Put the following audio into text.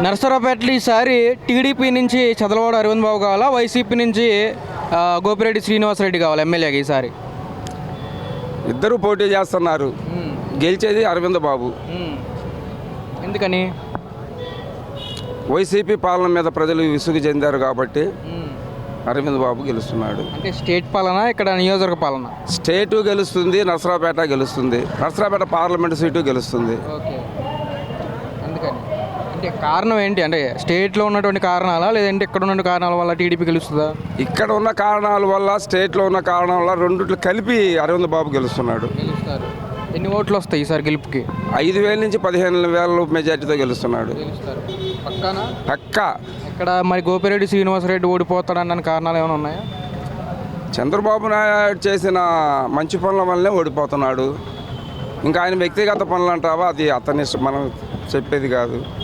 నరసరావుపేటలో ఈసారి టీడీపీ నుంచి చదలవాడ అరవింద్ బాబు కావాలా, వైసీపీ నుంచి గోపిరెడ్డి శ్రీనివాసరెడ్డి కావాలా ఎమ్మెల్యేగా ఈసారి? ఇద్దరు పోటీ చేస్తున్నారు. గెలిచేది అరవింద్ బాబు. ఎందుకని? వైసీపీ పాలన మీద ప్రజలు విసుగు చెందారు కాబట్టి అరవింద్ బాబు గెలుస్తున్నాడు. అంటే స్టేట్ పాలన, ఇక్కడ నియోజకవర్గ పాలన? స్టేటు గెలుస్తుంది, నరసరావుపేట గెలుస్తుంది. నరసరావుపేట పార్లమెంటు సీటు గెలుస్తుంది. ఓకే, అందుకని అంటే కారణం ఏంటి? అంటే స్టేట్లో ఉన్నటువంటి కారణాలా, లేదంటే ఇక్కడ ఉన్న కారణాల వల్ల టీడీపీ గెలుస్తుందా? ఇక్కడ ఉన్న కారణాల వల్ల, స్టేట్లో ఉన్న కారణాల వల్ల రెండిట్లు కలిపి అరవింద్ బాబు గెలుస్తున్నాడు. గెలుస్తారు. ఎన్ని ఓట్లు వస్తాయి ఈసారి గెలుపుకి? 5,000 నుంచి 15,000 మెజార్టీతో గెలుస్తున్నాడు. గెలుస్తారు పక్కానా? పక్కా. ఇక్కడ మరి గోపిరెడ్డి శ్రీనివాసరెడ్డి ఓడిపోతాడన్న కారణాలు ఏమైనా ఉన్నాయా? చంద్రబాబు నాయుడు చేసిన మంచి పనుల వల్లనే ఓడిపోతున్నాడు. ఇంకా ఆయన వ్యక్తిగత పనులు అంటావా, అది అతని మనం చెప్పేది కాదు.